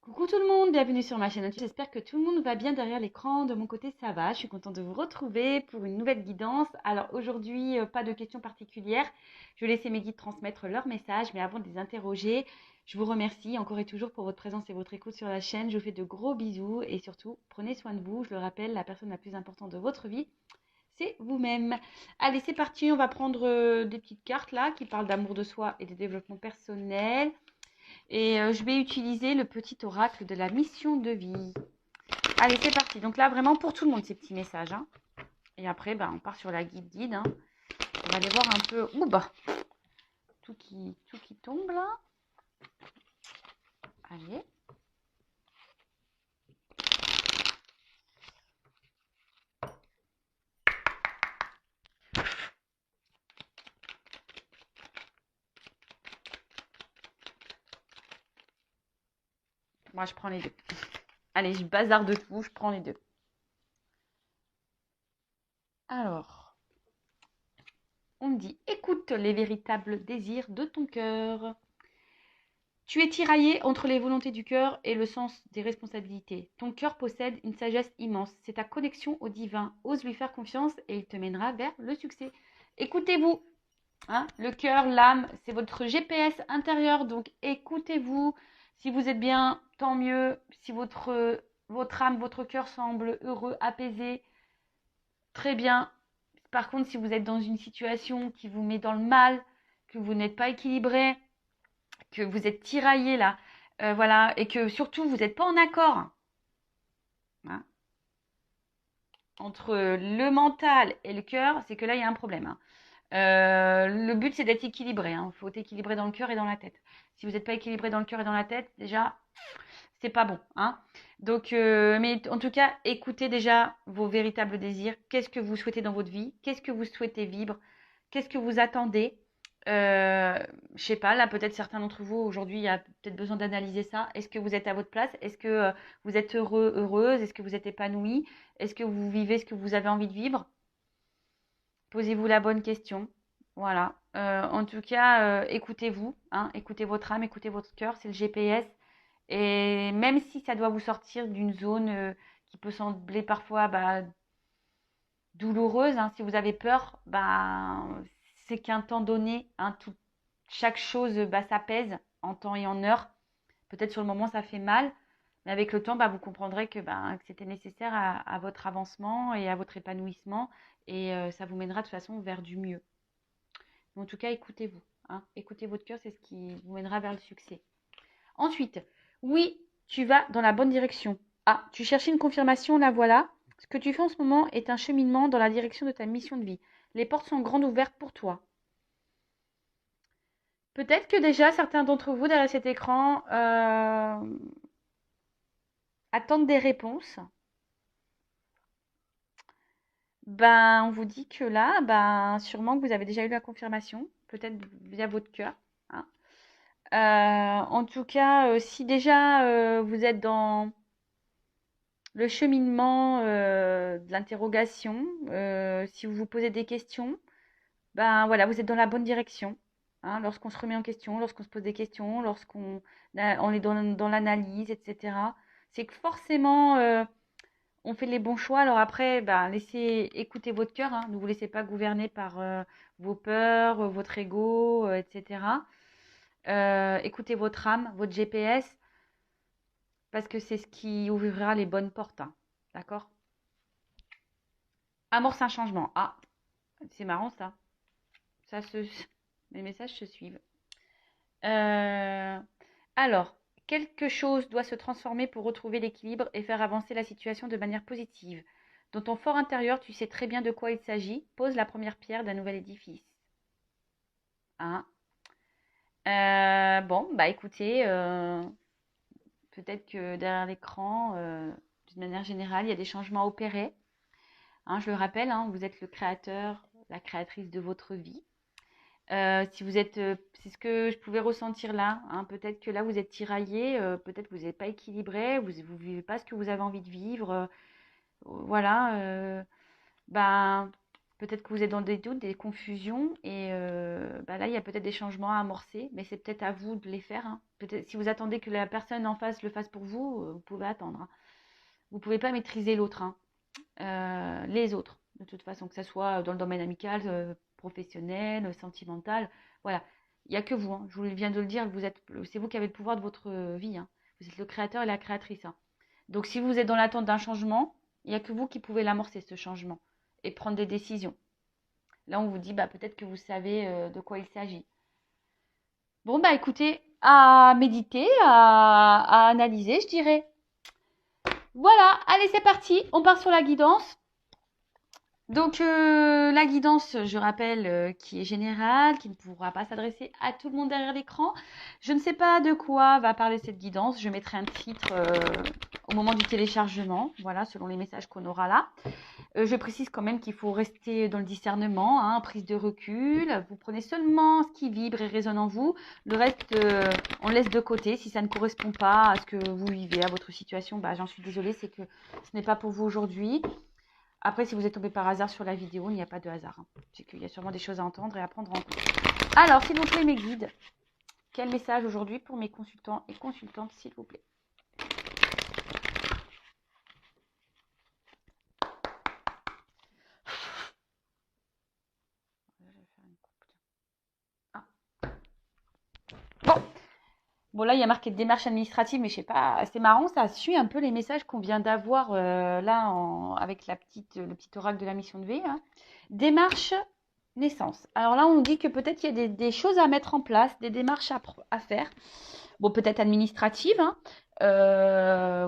Coucou tout le monde, bienvenue sur ma chaîne YouTube. J'espère que tout le monde va bien derrière l'écran. De mon côté, ça va. Je suis contente de vous retrouver pour une nouvelle guidance. Alors aujourd'hui, pas de questions particulières. Je vais laisser mes guides transmettre leurs messages, mais avant de les interroger, je vous remercie encore et toujours pour votre présence et votre écoute sur la chaîne. Je vous fais de gros bisous et surtout, prenez soin de vous. Je le rappelle, la personne la plus importante de votre vie, c'est vous-même. Allez, c'est parti. On va prendre des petites cartes là qui parlent d'amour de soi et de développement personnel. Et je vais utiliser le petit oracle de la mission de vie. Allez, c'est parti. Donc là, vraiment pour tout le monde, ces petits messages. Hein. Et après, on part sur la guide. Hein. On va aller voir un peu. Ouh, tout qui tombe là. Allez. Moi, je prends les deux. Allez, je bazarde tout. Je prends les deux. Alors, on me dit, écoute les véritables désirs de ton cœur. Tu es tiraillé entre les volontés du cœur et le sens des responsabilités. Ton cœur possède une sagesse immense. C'est ta connexion au divin. Ose lui faire confiance et il te mènera vers le succès. Écoutez-vous. Hein, le cœur, l'âme, c'est votre GPS intérieur. Donc écoutez-vous. Si vous êtes bien, tant mieux. Si votre âme, votre cœur semble heureux, apaisé, très bien. Par contre, si vous êtes dans une situation qui vous met dans le mal, que vous n'êtes pas équilibré, que vous êtes tiraillé là, voilà, et que surtout vous n'êtes pas en accord hein, entre le mental et le cœur, c'est que là il y a un problème. Hein. Le but c'est d'être équilibré. Il faut être équilibré dans le cœur et dans la tête. Si vous n'êtes pas équilibré dans le cœur et dans la tête, déjà, c'est pas bon. Hein. Donc, mais en tout cas, écoutez déjà vos véritables désirs. Qu'est-ce que vous souhaitez dans votre vie? Qu'est-ce que vous souhaitez vivre? Qu'est-ce que vous attendez? Je sais pas, là peut-être certains d'entre vous aujourd'hui, il y a peut-être besoin d'analyser ça. Est-ce que vous êtes à votre place? Est-ce que vous êtes heureux, heureuse? Est-ce que vous êtes épanoui? Est-ce que vous vivez ce que vous avez envie de vivre? Posez-vous la bonne question. Voilà. En tout cas, écoutez-vous, hein, écoutez votre âme, écoutez votre cœur, c'est le GPS. Et même si ça doit vous sortir d'une zone qui peut sembler parfois douloureuse, hein, si vous avez peur, c'est qu'un temps donné, hein, chaque chose s'apaise en temps et en heure. Peut-être sur le moment ça fait mal, mais avec le temps, vous comprendrez que c'était nécessaire à votre avancement et à votre épanouissement, et ça vous mènera de toute façon vers du mieux. Mais en tout cas, écoutez-vous. Hein, écoutez votre cœur, c'est ce qui vous mènera vers le succès. Ensuite, oui, tu vas dans la bonne direction. Ah, tu cherchais une confirmation, la voilà. Ce que tu fais en ce moment est un cheminement dans la direction de ta mission de vie. Les portes sont grandes ouvertes pour toi. Peut-être que déjà certains d'entre vous derrière cet écran attendent des réponses. On vous dit que là, sûrement que vous avez déjà eu la confirmation, peut-être via votre cœur. Hein. En tout cas, si déjà vous êtes dans le cheminement de l'interrogation, si vous vous posez des questions, voilà, vous êtes dans la bonne direction. Hein, lorsqu'on se remet en question, lorsqu'on se pose des questions, on est dans l'analyse, etc. C'est que forcément, on fait les bons choix. Alors après, laissez écouter votre cœur. Hein, ne vous laissez pas gouverner par vos peurs, votre ego, etc. Écoutez votre âme, votre GPS, parce que c'est ce qui ouvrira les bonnes portes. Hein, d'accord? Amorce un changement. Ah, c'est marrant ça. Ça se... Les messages se suivent. Euh, Alors, quelque chose doit se transformer pour retrouver l'équilibre et faire avancer la situation de manière positive. Dans ton fort intérieur, tu sais très bien de quoi il s'agit. Pose la première pierre d'un nouvel édifice. Hein. Écoutez, peut-être que derrière l'écran, d'une manière générale, il y a des changements opérés. Hein, je le rappelle, hein, vous êtes le créateur, la créatrice de votre vie. Si vous êtes, c'est ce que je pouvais ressentir là. Hein, peut-être que là vous êtes tiraillé, peut-être que vous n'êtes pas équilibré, vous ne vivez pas ce que vous avez envie de vivre. Voilà. Peut-être que vous êtes dans des doutes, des confusions, et là, il y a peut-être des changements à amorcer, mais c'est peut-être à vous de les faire, hein. Peut-être si vous attendez que la personne en face le fasse pour vous, vous pouvez attendre, hein. Vous ne pouvez pas maîtriser l'autre, hein. Les autres, de toute façon, que ce soit dans le domaine amical, professionnel, sentimental, voilà. Il n'y a que vous, hein. Je vous viens de le dire, c'est vous qui avez le pouvoir de votre vie, hein. Vous êtes le créateur et la créatrice, hein. Donc si vous êtes dans l'attente d'un changement, il n'y a que vous qui pouvez l'amorcer, ce changement, et prendre des décisions. Là, on vous dit, peut-être que vous savez de quoi il s'agit. Bon, écoutez, à méditer, à analyser, je dirais. Voilà, allez, c'est parti. On part sur la guidance. Donc, la guidance, je rappelle, qui est générale, qui ne pourra pas s'adresser à tout le monde derrière l'écran. Je ne sais pas de quoi va parler cette guidance. Je mettrai un titre au moment du téléchargement, voilà, selon les messages qu'on aura là. Je précise quand même qu'il faut rester dans le discernement, hein, prise de recul. Vous prenez seulement ce qui vibre et résonne en vous. Le reste, on laisse de côté. Si ça ne correspond pas à ce que vous vivez, à votre situation, j'en suis désolée, c'est que ce n'est pas pour vous aujourd'hui. Après, si vous êtes tombé par hasard sur la vidéo, il n'y a pas de hasard, hein. C'est qu'il y a sûrement des choses à entendre et à prendre en compte. Alors, s'il vous plaît, mes guides, quel message aujourd'hui pour mes consultants et consultantes, s'il vous plaît? Bon, là, il y a marqué démarche administrative, mais je sais pas, c'est marrant, ça suit un peu les messages qu'on vient d'avoir là avec le petit oracle de la mission de vie, hein. Démarche naissance. Alors là, on dit que peut-être il y a des choses à mettre en place, des démarches à faire. Bon, peut-être administratives, hein.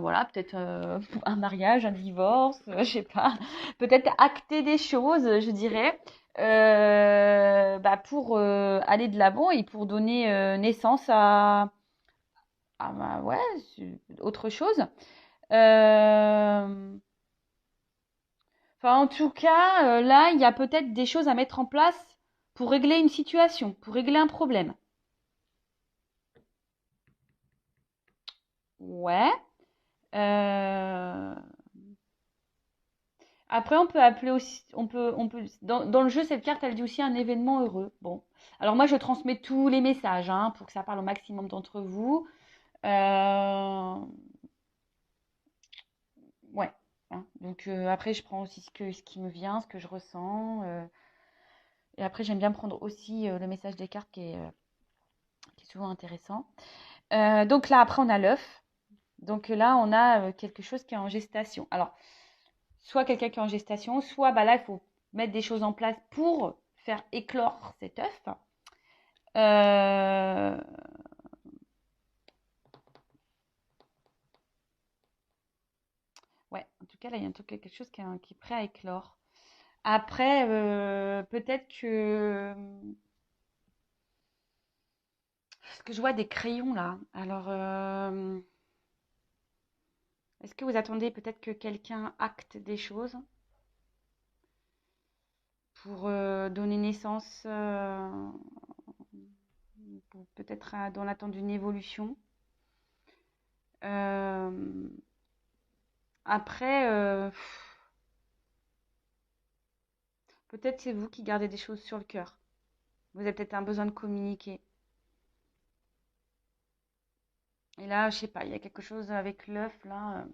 Voilà, peut-être un mariage, un divorce, je sais pas. Peut-être acter des choses, je dirais, pour aller de l'avant et pour donner naissance à ouais, c'est autre chose. En tout cas, là, il y a peut-être des choses à mettre en place pour régler une situation, pour régler un problème. Ouais. Euh, Après, on peut appeler aussi, dans le jeu, cette carte, elle dit aussi un événement heureux. Bon. Alors moi, je transmets tous les messages, hein, pour que ça parle au maximum d'entre vous. Euh, Ouais, hein. Donc après, je prends aussi ce qui me vient, ce que je ressens. Et après, j'aime bien prendre aussi le message des cartes qui est souvent intéressant. Donc là, après, on a l'œuf. Donc là, on a quelque chose qui est en gestation. Alors, soit quelqu'un qui est en gestation, soit là, il faut mettre des choses en place pour faire éclore cet œuf. Euh, Ouais, en tout cas, là, il y a quelque chose qui est prêt à éclore. Après, peut-être que parce que je vois des crayons là. Alors, est-ce que vous attendez peut-être que quelqu'un acte des choses pour donner naissance, peut-être dans l'attente d'une évolution? Euh, Après, peut-être c'est vous qui gardez des choses sur le cœur. Vous avez peut-être un besoin de communiquer. Et là, je sais pas, il y a quelque chose avec l'œuf là.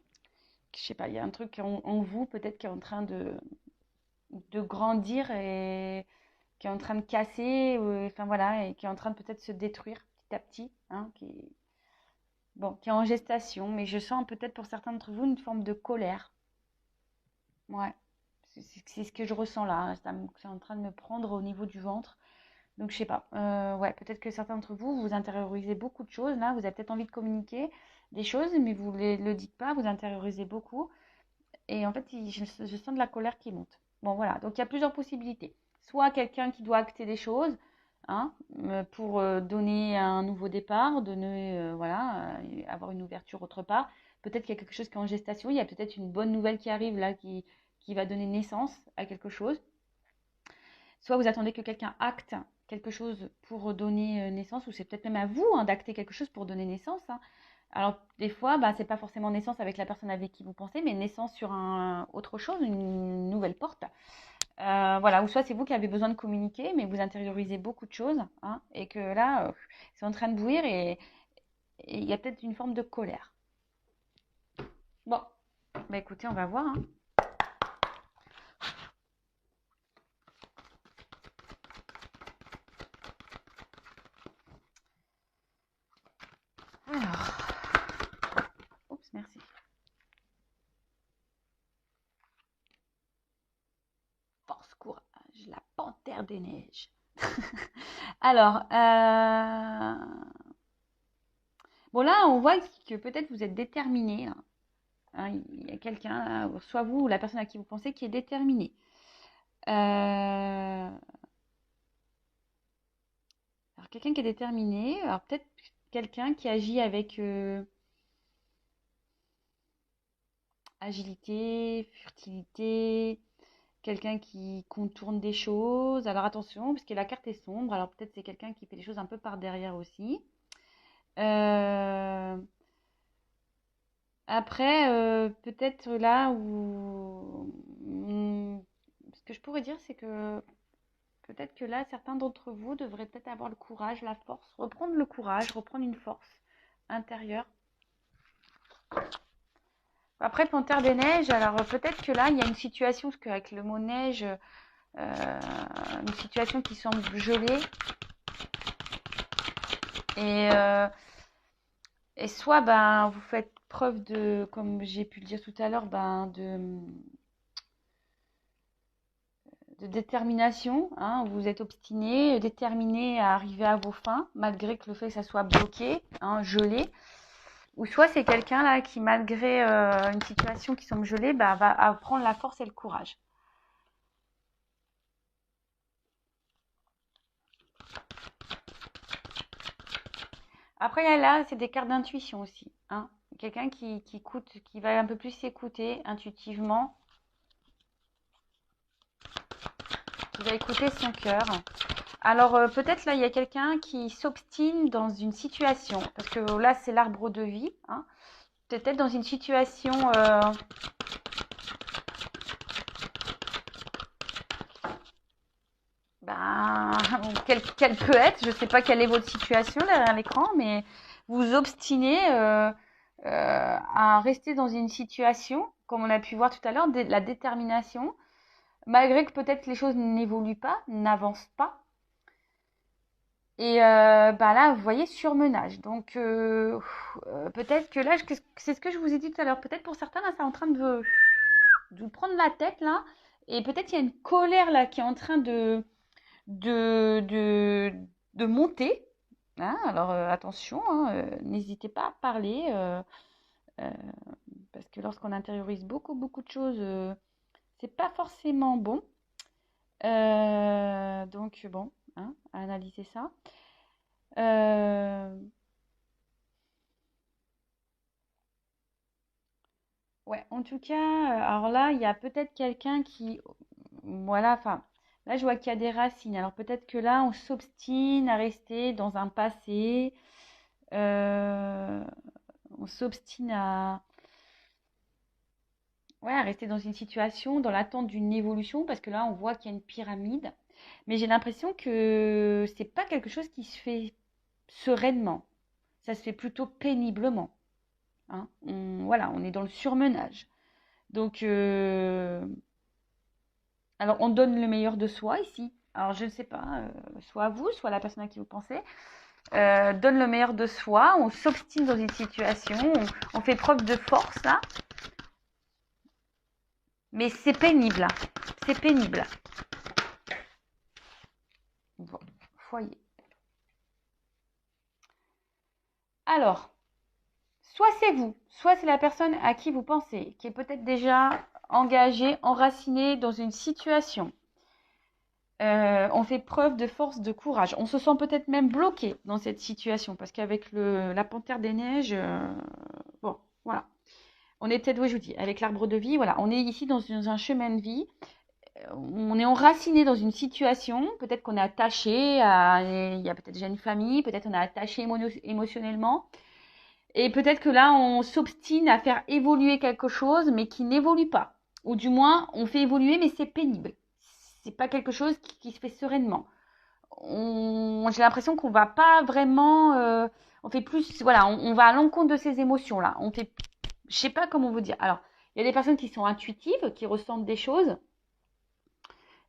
Je sais pas, il y a un truc en vous peut-être qui est en train de grandir et qui est en train de casser, enfin voilà, et qui est en train de peut-être se détruire petit à petit, hein, qui est en gestation, mais je sens peut-être pour certains d'entre vous une forme de colère. Ouais, c'est ce que je ressens là, hein. C'est en train de me prendre au niveau du ventre. Donc je sais pas, ouais, peut-être que certains d'entre vous, vous intériorisez beaucoup de choses là, vous avez peut-être envie de communiquer des choses, mais vous ne le dites pas, vous intériorisez beaucoup. Et en fait, je sens de la colère qui monte. Bon, voilà. Donc, il y a plusieurs possibilités. Soit quelqu'un qui doit acter des choses, hein, pour donner un nouveau départ, donner, voilà, avoir une ouverture autre part. Peut-être qu'il y a quelque chose qui est en gestation. Il y a peut-être une bonne nouvelle qui arrive là, qui va donner naissance à quelque chose. Soit vous attendez que quelqu'un acte quelque chose pour donner naissance, ou c'est peut-être même à vous, hein, d'acter quelque chose pour donner naissance, hein. Alors, des fois, c'est pas forcément naissance avec la personne avec qui vous pensez, mais naissance sur autre chose, une nouvelle porte. Voilà, ou soit c'est vous qui avez besoin de communiquer, mais vous intériorisez beaucoup de choses, hein, et que là, c'est en train de bouillir et il y a peut-être une forme de colère. Bon, bah écoutez, on va voir, hein. Alors, oups, merci. Force, courage, la panthère des neiges. Alors, bon là, on voit que peut-être vous êtes déterminé, là. Hein, il y a quelqu'un, soit vous ou la personne à qui vous pensez, qui est déterminé. Alors, quelqu'un qui est déterminé, alors peut-être quelqu'un qui agit avec agilité, furtivité, quelqu'un qui contourne des choses. Alors attention, parce que la carte est sombre, alors peut-être c'est quelqu'un qui fait des choses un peu par derrière aussi. Euh, Après, peut-être là où ce que je pourrais dire, c'est que peut-être que là, certains d'entre vous devraient peut-être avoir le courage, la force, reprendre le courage, reprendre une force intérieure. Après, Panthère des Neiges, alors peut-être que là, il y a une situation, parce qu'avec le mot neige, une situation qui semble gelée. Et, euh, et soit ben, vous faites preuve de, comme j'ai pu le dire tout à l'heure, ben, de détermination, hein, vous êtes obstiné, déterminé à arriver à vos fins, malgré que le fait que ça soit bloqué, hein, gelé. Ou soit c'est quelqu'un là qui, malgré une situation qui semble gelée, bah, va prendre la force et le courage. Après là, c'est des cartes d'intuition aussi, hein. Quelqu'un qui écoute, qui va un peu plus s'écouter intuitivement, qui va écouter son cœur. Alors peut-être là, il y a quelqu'un qui s'obstine dans une situation, parce que là, c'est l'arbre de vie, hein. Peut-être dans une situation ben, quelle peut être, je ne sais pas quelle est votre situation derrière l'écran, mais vous obstinez à rester dans une situation, comme on a pu voir tout à l'heure, la détermination, malgré que peut-être les choses n'évoluent pas, n'avancent pas. Et bah là, vous voyez, surmenage. Donc, peut-être que là, c'est ce que je vous ai dit tout à l'heure. Peut-être pour certains, là, c'est en train de vous prendre la tête, là. Et peut-être il y a une colère, là, qui est en train de, de, de monter. Hein. Alors, attention, hein, n'hésitez pas à parler. Euh, parce que lorsqu'on intériorise beaucoup, beaucoup de choses, c'est pas forcément bon. Donc, bon, hein, à analyser ça. Euh, Ouais, en tout cas, alors là, il y a peut-être quelqu'un qui, voilà, enfin, là, je vois qu'il y a des racines. Alors peut-être que là, on s'obstine à rester dans un passé, euh, on s'obstine ouais, à rester dans une situation, dans l'attente d'une évolution, parce que là, on voit qu'il y a une pyramide. Mais j'ai l'impression que c'est pas quelque chose qui se fait sereinement. Ça se fait plutôt péniblement, hein. Voilà, on est dans le surmenage. Donc, alors, on donne le meilleur de soi ici. Alors, je ne sais pas, soit vous, soit la personne à qui vous pensez, donne le meilleur de soi, on s'obstine dans une situation, on fait preuve de force là, mais c'est pénible, là. C'est pénible. Bon, foyer. Alors, soit c'est vous, soit c'est la personne à qui vous pensez, qui est peut-être déjà engagée, enracinée dans une situation. On fait preuve de force, de courage. On se sent peut-être même bloqué dans cette situation parce qu'avec la panthère des neiges, bon, voilà. On est peut-être, oui, je vous dis, avec l'arbre de vie, voilà. On est ici dans un chemin de vie. On est enraciné dans une situation. Peut-être qu'on est attaché il y a peut-être déjà une famille. Peut-être on est attaché émotionnellement. Et peut-être que là, on s'obstine à faire évoluer quelque chose, mais qui n'évolue pas. Ou du moins, on fait évoluer, mais c'est pénible. c'est pas quelque chose qui se fait sereinement. J'ai l'impression qu'on va pas vraiment, on fait plus, voilà, on va à l'encontre de ces émotions-là. On fait, je sais pas comment vous dire. Alors, il y a des personnes qui sont intuitives, qui ressentent des choses,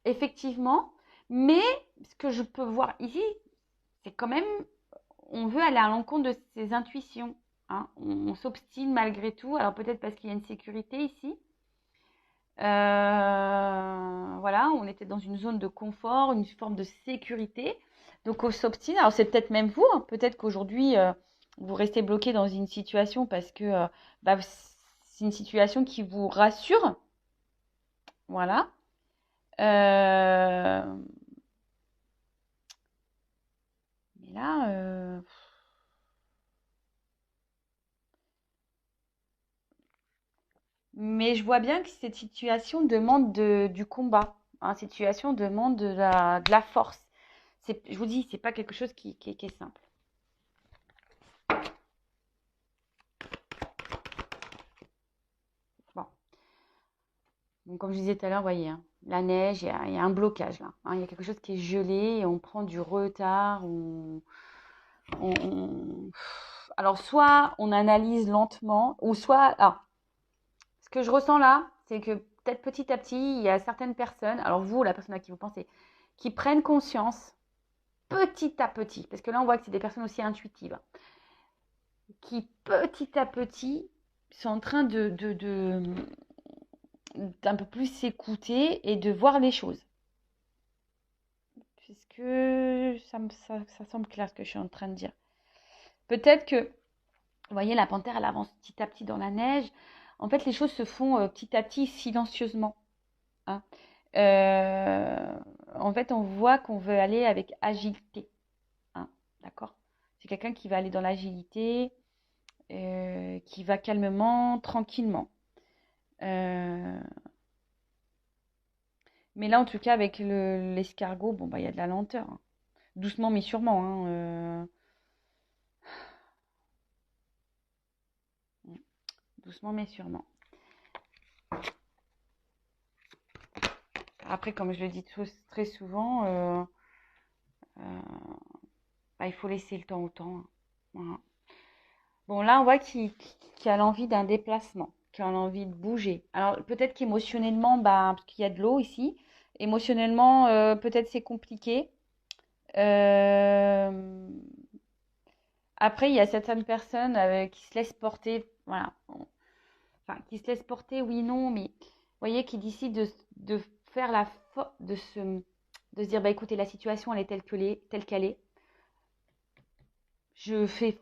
effectivement, mais ce que je peux voir ici, c'est quand même, on veut aller à l'encontre de ses intuitions. Hein. On s'obstine malgré tout. Alors peut-être parce qu'il y a une sécurité ici. Voilà, on était dans une zone de confort, une forme de sécurité. Donc on s'obstine. Alors c'est peut-être même vous. Hein. Peut-être qu'aujourd'hui, vous restez bloqué dans une situation parce que bah, c'est une situation qui vous rassure. Voilà. Mais là, mais je vois bien que cette situation demande du combat. Hein, cette situation demande de la force. Je vous dis, c'est pas quelque chose qui est simple. Bon. Donc, comme je disais tout à l'heure, vous voyez, hein, la neige, il y a un blocage là. Hein, il y a quelque chose qui est gelé et on prend du retard. On- Alors, soit on analyse lentement, ou soit. Alors, ce que je ressens là, c'est que peut-être petit à petit, il y a certaines personnes, alors vous, la personne à qui vous pensez, qui prennent conscience petit à petit, parce que là, on voit que c'est des personnes aussi intuitives, hein, qui petit à petit sont en train d'un peu plus s'écouter et de voir les choses. Puisque ça semble clair ce que je suis en train de dire. Peut-être que, vous voyez, la panthère, elle avance petit à petit dans la neige. En fait, les choses se font petit à petit, silencieusement. Hein. En fait, on voit qu'on veut aller avec agilité. Hein. D'accord? C'est quelqu'un qui va aller dans l'agilité, qui va calmement, tranquillement. Euh, Mais là, en tout cas, avec l'escargot, bon, bah, il y a de la lenteur. Hein. Doucement, mais sûrement. Hein, doucement, mais sûrement. Après, comme je le dis très souvent, euh, bah, il faut laisser le temps au temps. Hein. Voilà. Bon, là, on voit qu'il a l'envie d'un déplacement, qu'il a l'envie de bouger. Alors, peut-être qu'émotionnellement, bah, parce qu'il y a de l'eau ici, émotionnellement, peut-être c'est compliqué. Euh, Après, il y a certaines personnes qui se laissent porter, voilà. Enfin, qui se laissent porter, oui, non, mais vous voyez, qui décident de faire de se dire, bah écoutez, la situation, elle est telle qu'elle est. Je fais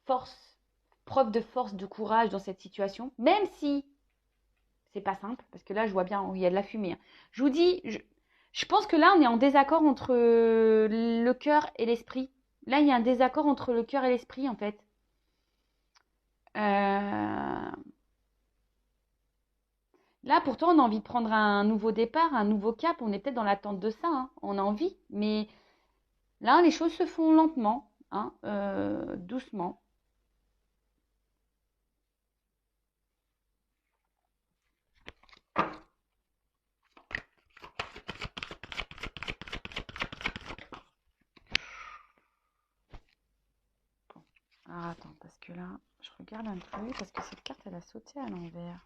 force, preuve de force, de courage dans cette situation, même si c'est pas simple, parce que là, je vois bien, il y a de la fumée. Hein. Je vous dis, je pense que là, on est en désaccord entre le cœur et l'esprit. Là, il y a un désaccord entre le cœur et l'esprit, en fait. Euh, Là, pourtant, on a envie de prendre un nouveau départ, un nouveau cap. On est peut-être dans l'attente de ça. Hein. On a envie. Mais là, les choses se font lentement, hein, doucement. Alors, attends, parce que là, je regarde un truc. Parce que cette carte, elle a sauté à l'envers.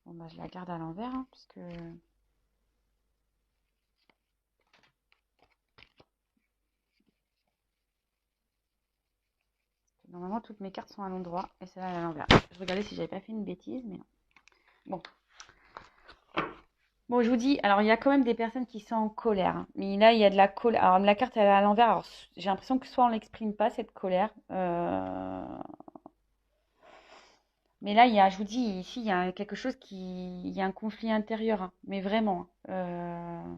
Bon, bah, je la garde à l'envers. Hein, parce que normalement, toutes mes cartes sont à l'endroit. Et celle-là, elle est à l'envers. Je regardais si j'avais pas fait une bêtise. Mais non. Bon. Bon, je vous dis, alors il y a quand même des personnes qui sont en colère. Hein. Mais là, il y a de la colère. Alors, la carte, elle est à l'envers. Alors, j'ai l'impression que soit on l'exprime pas, cette colère. Mais là, je vous dis, ici, il y a quelque chose il y a un conflit intérieur. Hein. Mais vraiment. Là,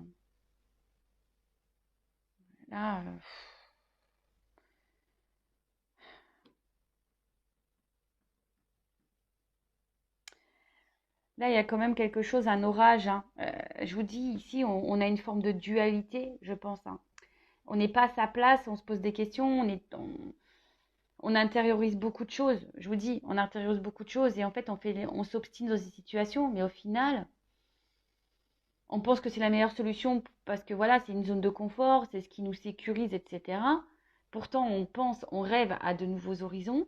là, il y a quand même quelque chose, un orage. Hein. Je vous dis, ici, on a une forme de dualité, je pense. Hein. On n'est pas à sa place, on se pose des questions, on intériorise beaucoup de choses. Je vous dis, on intériorise beaucoup de choses et en fait, on s'obstine dans des situations, mais au final, on pense que c'est la meilleure solution parce que voilà, c'est une zone de confort, c'est ce qui nous sécurise, etc. Pourtant, on pense, on rêve à de nouveaux horizons.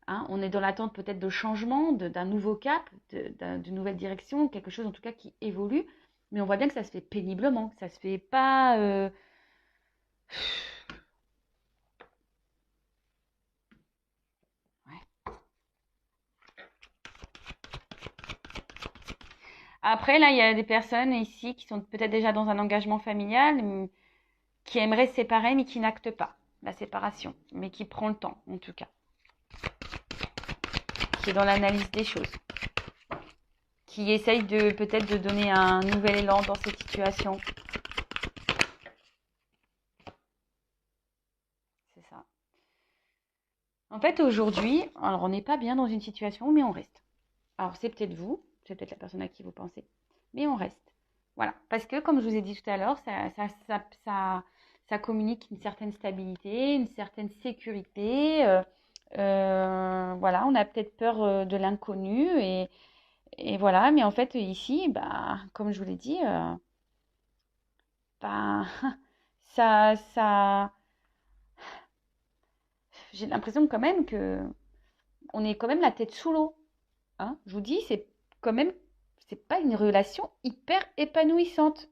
Hein. On est dans l'attente peut-être de changement, d'un nouveau cap, d'une nouvelle direction, quelque chose en tout cas qui évolue. Mais on voit bien que ça se fait péniblement, que ça se fait pas. Ouais. Après, là, il y a des personnes ici qui sont peut-être déjà dans un engagement familial, qui aimeraient se séparer, mais qui n'actent pas la séparation, mais qui prend le temps, en tout cas, qui est dans l'analyse des choses, qui essaye de peut-être de donner un nouvel élan dans cette situation. C'est ça. En fait, aujourd'hui, alors on n'est pas bien dans une situation, mais on reste. Alors, c'est peut-être vous, c'est peut-être la personne à qui vous pensez, mais on reste. Voilà. Parce que, comme je vous ai dit tout à l'heure, ça communique une certaine stabilité, une certaine sécurité. Voilà, on a peut-être peur de l'inconnu et voilà. Mais en fait, ici, bah, comme je vous l'ai dit, bah, ça, j'ai l'impression quand même que on est quand même la tête sous l'eau. Hein. Je vous dis, c'est quand même, c'est pas une relation hyper épanouissante.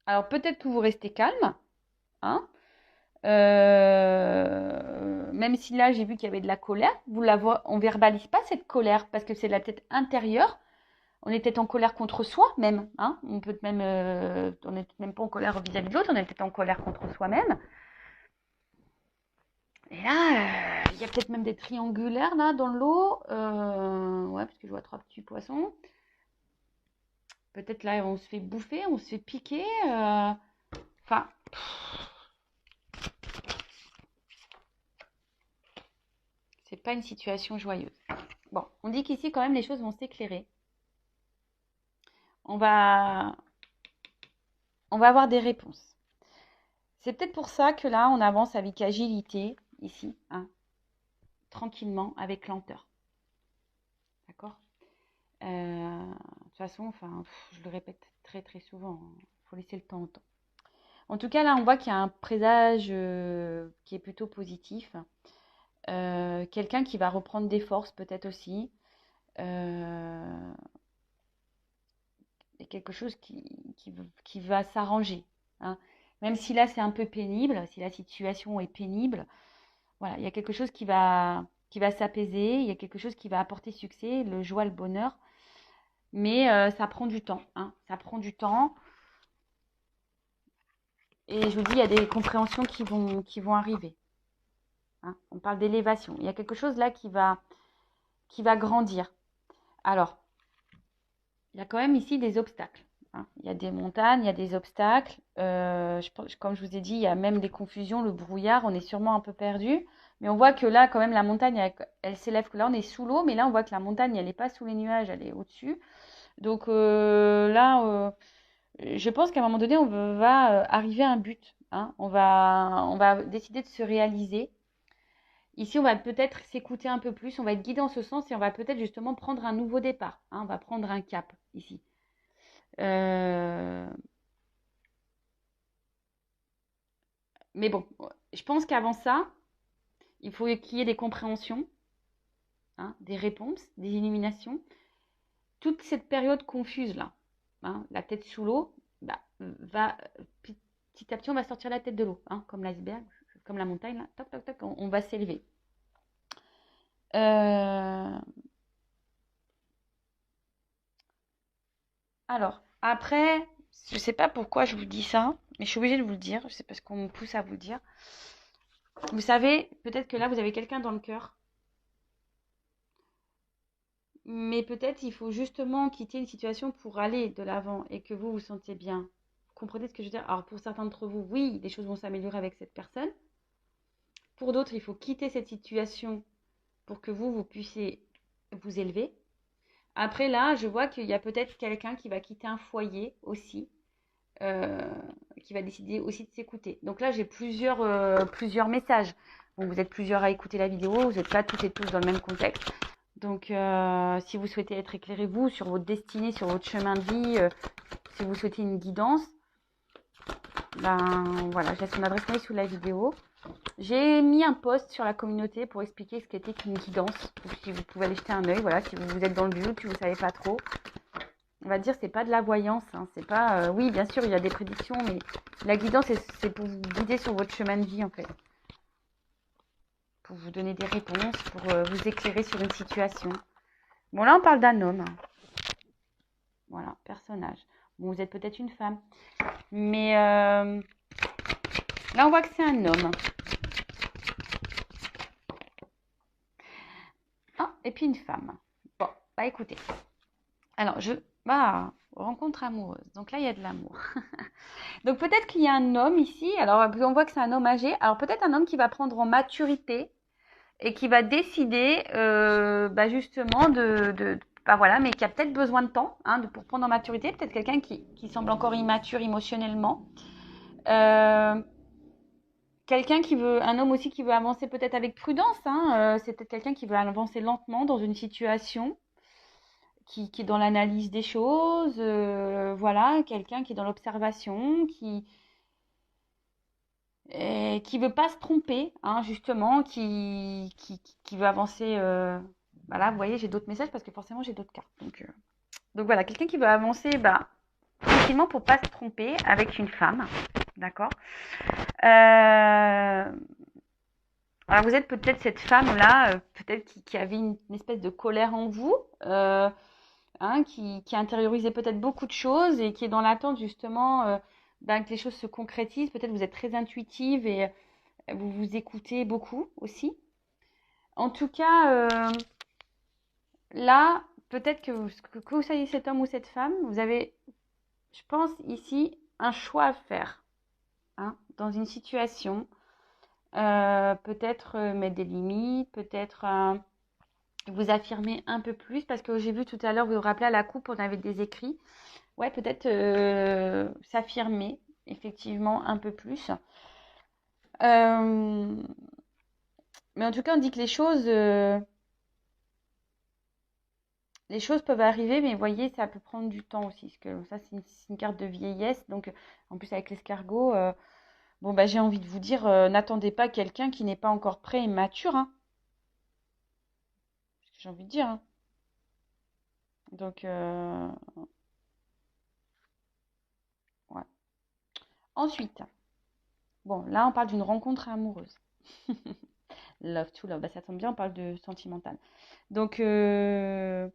Alors peut-être que vous restez calme, hein. Même si là j'ai vu qu'il y avait de la colère, on verbalise pas cette colère parce que c'est la tête intérieure. On est peut-être en colère contre soi même, hein. On peut même, on n'est même pas en colère vis-à-vis de l'autre, on est peut-être en colère contre soi-même. Et là, il y a peut-être même des triangulaires là dans l'eau. Ouais, parce que je vois 3 petits poissons. Peut-être là, on se fait bouffer, on se fait piquer. Enfin, c'est pas une situation joyeuse. Bon, on dit qu'ici, quand même, les choses vont s'éclairer. On va, on va avoir des réponses. C'est peut-être pour ça que là, on avance avec agilité, ici, hein, tranquillement, avec lenteur. D'accord. De toute façon, enfin, je le répète très très souvent, il faut laisser le temps au temps. En tout cas, là, on voit qu'il y a un présage qui est plutôt positif. Quelqu'un qui va reprendre des forces peut-être aussi. Euh, et quelque chose qui va s'arranger. Hein. Même si là c'est un peu pénible, si la situation est pénible, voilà, il y a quelque chose qui va s'apaiser, il y a quelque chose qui va apporter succès, le joie, le bonheur. Mais ça prend du temps. Hein. Ça prend du temps. Et je vous dis, il y a des compréhensions qui vont arriver. Hein. On parle d'élévation. Il y a quelque chose là qui va grandir. Alors, il y a quand même ici des obstacles. Hein. Il y a des montagnes, il y a des obstacles. Comme je vous ai dit, il y a même des confusions, le brouillard, on est sûrement un peu perdu. Mais on voit que là, quand même, la montagne, elle s'élève. Là, on est sous l'eau, mais là, on voit que la montagne, elle n'est pas sous les nuages, elle est au-dessus. Donc là, je pense qu'à un moment donné, on va arriver à un but. Hein. On va décider de se réaliser. Ici, on va peut-être s'écouter un peu plus, on va être guidé en ce sens et on va peut-être justement prendre un nouveau départ. Hein. On va prendre un cap ici. Euh, Mais bon, je pense qu'avant ça, il faut qu'il y ait des compréhensions, hein, des réponses, des illuminations. Toute cette période confuse là, hein, la tête sous l'eau, bah, va petit à petit, on va sortir la tête de l'eau, hein, comme l'iceberg, comme la montagne, là, toc, toc, toc, on va s'élever. Euh, Alors, après, je ne sais pas pourquoi je vous dis ça, mais je suis obligée de vous le dire, c'est parce qu'on me pousse à vous le dire. Vous savez, peut-être que là, vous avez quelqu'un dans le cœur, mais peut-être il faut justement quitter une situation pour aller de l'avant et que vous vous sentiez bien. Vous comprenez ce que je veux dire? Alors, pour certains d'entre vous, oui, les choses vont s'améliorer avec cette personne. Pour d'autres, il faut quitter cette situation pour que vous puissiez vous élever. Après, là, je vois qu'il y a peut-être quelqu'un qui va quitter un foyer aussi, euh, qui va décider aussi de s'écouter. Donc là, j'ai plusieurs messages. Bon, vous êtes plusieurs à écouter la vidéo, vous n'êtes pas toutes et tous dans le même contexte. Donc, si vous souhaitez être éclairé, vous, sur votre destinée, sur votre chemin de vie, si vous souhaitez une guidance, ben voilà, je laisse mon adresse mail sous la vidéo. J'ai mis un post sur la communauté pour expliquer ce qu'était qu'une guidance. Donc, si vous pouvez aller jeter un œil, voilà, si vous êtes dans le but, si vous ne savez pas trop. On va dire, c'est pas de la voyance, hein, c'est pas... oui, bien sûr, il y a des prédictions, mais la guidance, c'est pour vous guider sur votre chemin de vie, en fait. Pour vous donner des réponses, pour vous éclairer sur une situation. Bon, là, on parle d'un homme. Voilà, personnage. Bon, vous êtes peut-être une femme. Mais là, on voit que c'est un homme. Ah, et puis une femme. Bon, bah écoutez. Alors, rencontre amoureuse. Donc là, il y a de l'amour. Donc peut-être qu'il y a un homme ici. Alors, on voit que c'est un homme âgé. Alors peut-être un homme qui va prendre en maturité et qui va décider justement bah voilà, mais qui a peut-être besoin de temps pour prendre en maturité. Peut-être quelqu'un qui semble encore immature émotionnellement. Quelqu'un qui veut, un homme aussi qui veut avancer peut-être avec prudence. C'est peut-être quelqu'un qui veut avancer lentement dans une situation, qui est dans l'analyse des choses. Voilà, quelqu'un qui est dans l'observation, qui veut pas se tromper, justement, qui veut avancer. Voilà, vous voyez, j'ai d'autres messages parce que forcément j'ai d'autres cartes. Donc voilà, quelqu'un qui veut avancer, tranquillement pour pas se tromper avec une femme, d'accord. Alors vous êtes peut-être cette femme-là, peut-être qui avait une espèce de colère en vous, qui intériorisait peut-être beaucoup de choses et qui est dans l'attente justement que les choses se concrétisent. Peut-être vous êtes très intuitive et vous vous écoutez beaucoup aussi. En tout cas, là, peut-être que vous soyez cet homme ou cette femme, vous avez, je pense, ici, un choix à faire dans une situation. Peut-être mettre des limites, peut-être vous affirmer un peu plus, parce que j'ai vu tout à l'heure, vous vous rappelez à la coupe, on avait des écrits. Ouais, peut-être s'affirmer, effectivement, un peu plus. Mais en tout cas, on dit que les choses peuvent arriver, mais vous voyez, ça peut prendre du temps aussi. Parce que ça, c'est une carte de vieillesse. Donc, en plus, avec l'escargot, j'ai envie de vous dire, n'attendez pas quelqu'un qui n'est pas encore prêt et mature. J'ai envie de dire. Donc, ouais. Ensuite, bon, là, on parle d'une rencontre amoureuse. Love to love. Ça tombe bien, on parle de sentimental. Donc, là,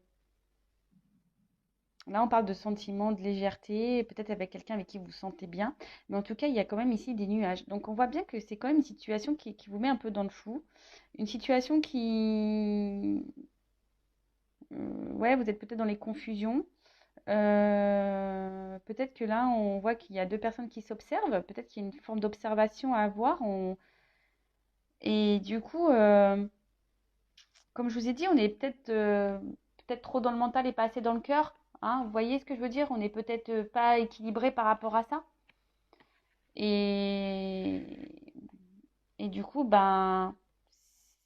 on parle de sentiments, de légèreté, peut-être avec quelqu'un avec qui vous vous sentez bien. Mais en tout cas, il y a quand même ici des nuages. Donc, on voit bien que c'est quand même une situation qui vous met un peu dans le flou. Une situation qui... ouais, vous êtes peut-être dans les confusions. Peut-être que là, on voit qu'il y a deux personnes qui s'observent. Peut-être qu'il y a une forme d'observation à avoir. Et du coup, comme je vous ai dit, on est peut-être trop dans le mental et pas assez dans le cœur. Vous voyez ce que je veux dire? On n'est peut-être pas équilibré par rapport à ça. Et, et du coup, ce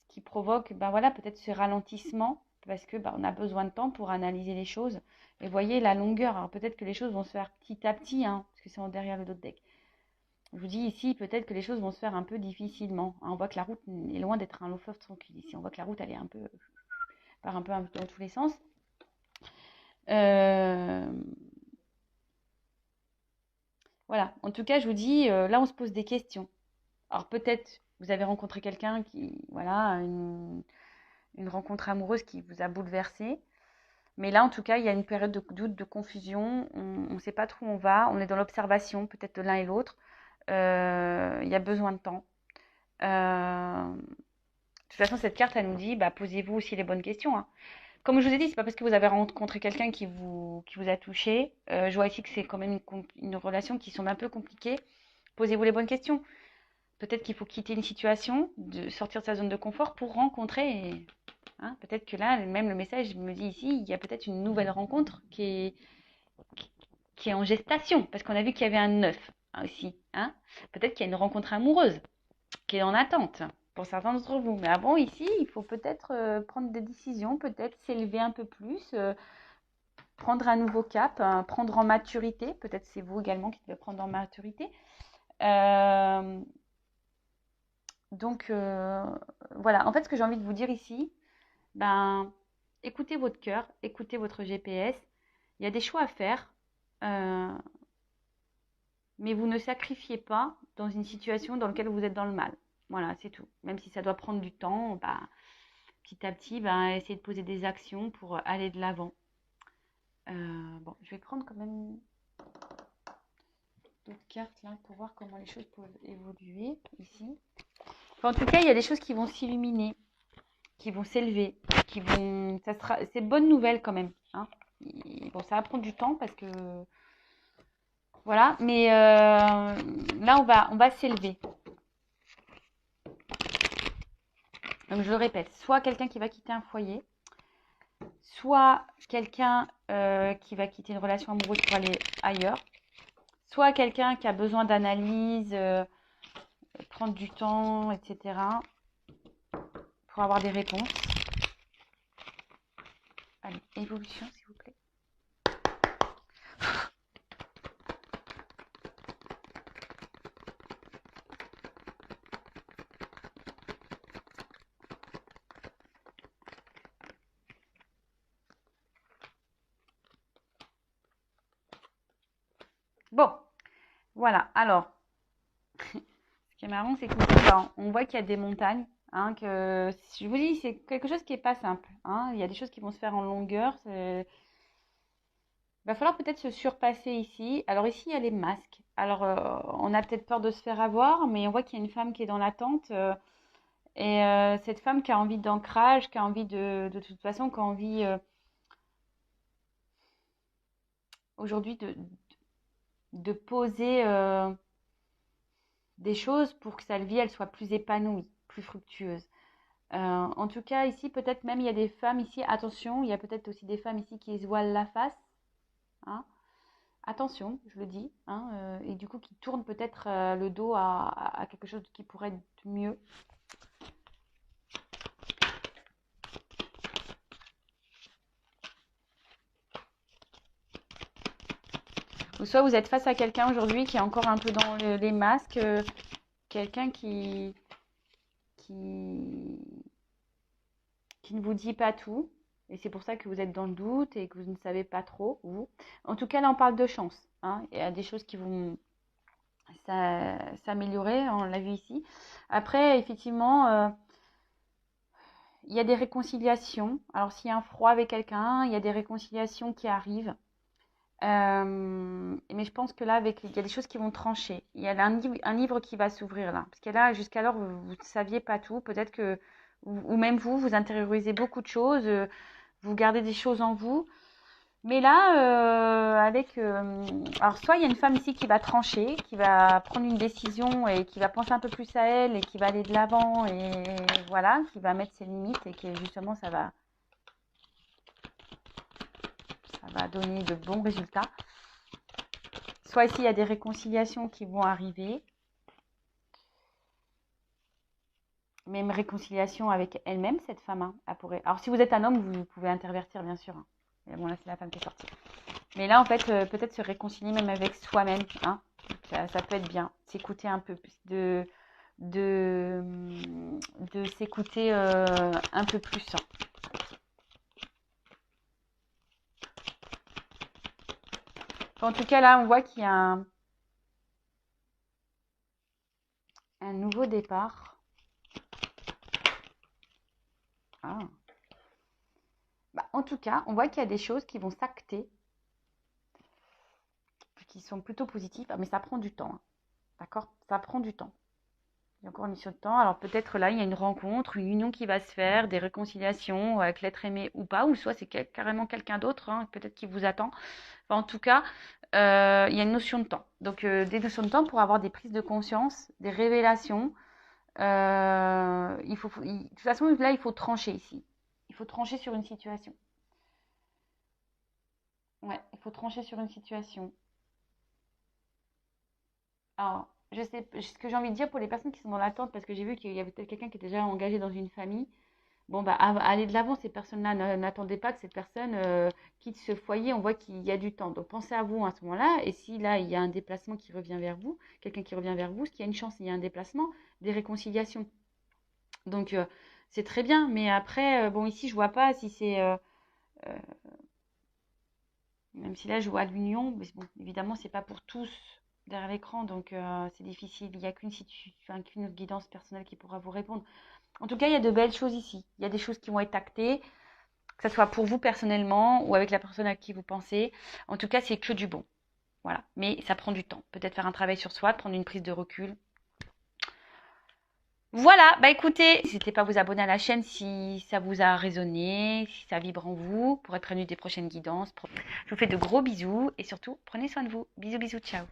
qui provoque, voilà, peut-être ce ralentissement, parce que on a besoin de temps pour analyser les choses. Et voyez la longueur. Alors peut-être que les choses vont se faire petit à petit, parce que c'est en derrière le dos de deck. Je vous dis ici, peut-être que les choses vont se faire un peu difficilement. On voit que la route est loin d'être un long fleuve tranquille ici. On voit que la route, elle est part un peu dans tous les sens. Voilà. En tout cas, je vous dis, là, on se pose des questions. Alors peut-être vous avez rencontré quelqu'un voilà, une rencontre amoureuse qui vous a bouleversé. Mais là, en tout cas, il y a une période de doute, de confusion. On ne sait pas trop où on va. On est dans l'observation, peut-être de l'un et l'autre. Il y a besoin de temps. De toute façon, cette carte, elle nous dit, posez-vous aussi les bonnes questions. Comme je vous ai dit, c'est pas parce que vous avez rencontré quelqu'un qui vous a touché. Je vois ici que c'est quand même une relation qui semble un peu compliquée. Posez-vous les bonnes questions. Peut-être qu'il faut quitter une situation, sortir de sa zone de confort pour rencontrer. Peut-être que là, même le message me dit ici, il y a peut-être une nouvelle rencontre qui est en gestation. Parce qu'on a vu qu'il y avait un 9 aussi. Peut-être qu'il y a une rencontre amoureuse qui est en attente. pour certains d'entre vous. Mais avant, ici, il faut peut-être prendre des décisions, peut-être s'élever un peu plus, prendre un nouveau cap, prendre en maturité. Peut-être c'est vous également qui devez prendre en maturité. Euh, donc, voilà. En fait, ce que j'ai envie de vous dire ici, ben, écoutez votre cœur, écoutez votre GPS. Il y a des choix à faire, euh, mais vous ne sacrifiez pas dans une situation dans laquelle vous êtes dans le mal. Voilà, c'est tout. Même si ça doit prendre du temps, bah, petit à petit, bah, essayez de poser des actions pour aller de l'avant. Bon, je vais prendre quand même d'autres cartes là pour voir comment les choses peuvent évoluer ici. Enfin, en tout cas, il y a des choses qui vont s'illuminer, qui vont s'élever, qui vont. Ça sera. C'est de bonnes nouvelles quand même. Hein. Bon, ça va prendre du temps parce que voilà, mais là on va s'élever. Donc je le répète, soit quelqu'un qui va quitter un foyer, soit quelqu'un qui va quitter une relation amoureuse pour aller ailleurs, soit quelqu'un qui a besoin d'analyse, prendre du temps, etc. pour avoir des réponses. Allez, évolution s'il vous plaît. Bon, voilà. Alors, ce qui est marrant, c'est que on voit qu'il y a des montagnes. Hein, que je vous dis, c'est quelque chose qui n'est pas simple. Hein. Il y a des choses qui vont se faire en longueur. Il va falloir peut-être se surpasser ici. Alors ici, il y a les masques. Alors, on a peut-être peur de se faire avoir, mais on voit qu'il y a une femme qui est dans l'attente. Et cette femme qui a envie d'ancrage, qui a envie de toute façon, qui a envie aujourd'hui de poser des choses pour que sa vie, elle soit plus épanouie, plus fructueuse. En tout cas, ici, peut-être même, il y a des femmes ici, attention, il y a peut-être aussi des femmes ici qui se voilent la face. Hein. Attention, je le dis. Hein, et du coup, qui tournent peut-être le dos à quelque chose qui pourrait être mieux. Ou soit vous êtes face à quelqu'un aujourd'hui qui est encore un peu dans les masques, quelqu'un qui, qui ne vous dit pas tout. Et c'est pour ça que vous êtes dans le doute et que vous ne savez pas trop, vous. En tout cas, là, on parle de chance. Hein. Il y a des choses qui vont s'améliorer, on l'a vu ici. Après, effectivement, il y a des réconciliations. Alors, s'il y a un froid avec quelqu'un, il y a des réconciliations qui arrivent. Mais je pense que là, il y a des choses qui vont trancher. Il y a un livre qui va s'ouvrir là. Parce que là, jusqu'alors, vous ne saviez pas tout. Peut-être que, ou même vous intériorisez beaucoup de choses, vous gardez des choses en vous. Mais là, alors soit il y a une femme ici qui va trancher, qui va prendre une décision et qui va penser un peu plus à elle et qui va aller de l'avant et voilà, qui va mettre ses limites et que justement ça va donner de bons résultats. Soit ici, il y a des réconciliations qui vont arriver. Même réconciliation avec elle-même, cette femme. Hein, elle pourrait... Alors, si vous êtes un homme, vous pouvez intervertir, bien sûr. Hein. Mais bon, là, c'est la femme qui est sortie. Mais là, en fait, peut-être se réconcilier même avec soi-même. Hein. Ça peut être bien. S'écouter un peu plus. De s'écouter un peu plus. Hein. En tout cas, là, on voit qu'il y a un nouveau départ. Ah. Bah, en tout cas, on voit qu'il y a des choses qui vont s'acter, qui sont plutôt positives, mais ça prend du temps. Hein. D'accord? Ça prend du temps. Il y a encore une mission de temps. Alors peut-être là, il y a une rencontre, une union qui va se faire, des réconciliations avec l'être aimé ou pas, ou soit c'est carrément quelqu'un d'autre, hein, peut-être qui vous attend. Enfin, en tout cas, il y a une notion de temps. Donc des notions de temps pour avoir des prises de conscience, des révélations. De toute façon, là, il faut trancher ici. Il faut trancher sur une situation. Ouais, il faut trancher sur une situation. Alors, je sais ce que j'ai envie de dire pour les personnes qui sont dans l'attente, parce que j'ai vu qu'il y avait peut-être quelqu'un qui était déjà engagé dans une famille. Bon, bah, allez de l'avant, ces personnes-là. N'attendez pas que cette personne quitte ce foyer. On voit qu'il y a du temps. Donc, pensez à vous à ce moment-là. Et si là, il y a un déplacement qui revient vers vous, quelqu'un qui revient vers vous, ce qu'il y a une chance, il y a un déplacement, des réconciliations. Donc, c'est très bien. Mais après, bon, ici, je vois pas si c'est. Euh, Même si là, je vois l'union. Mais bon, évidemment, c'est pas pour tous derrière l'écran. Donc, c'est difficile. Il n'y a qu'une guidance personnelle qui pourra vous répondre. En tout cas, il y a de belles choses ici. Il y a des choses qui vont être actées, que ce soit pour vous personnellement ou avec la personne à qui vous pensez. En tout cas, c'est que du bon. Voilà. Mais ça prend du temps. Peut-être faire un travail sur soi, prendre une prise de recul. Voilà, bah écoutez, n'hésitez pas à vous abonner à la chaîne si ça vous a résonné, si ça vibre en vous, pour être prévenu des prochaines guidances. Je vous fais de gros bisous et surtout, prenez soin de vous. Bisous, bisous, ciao.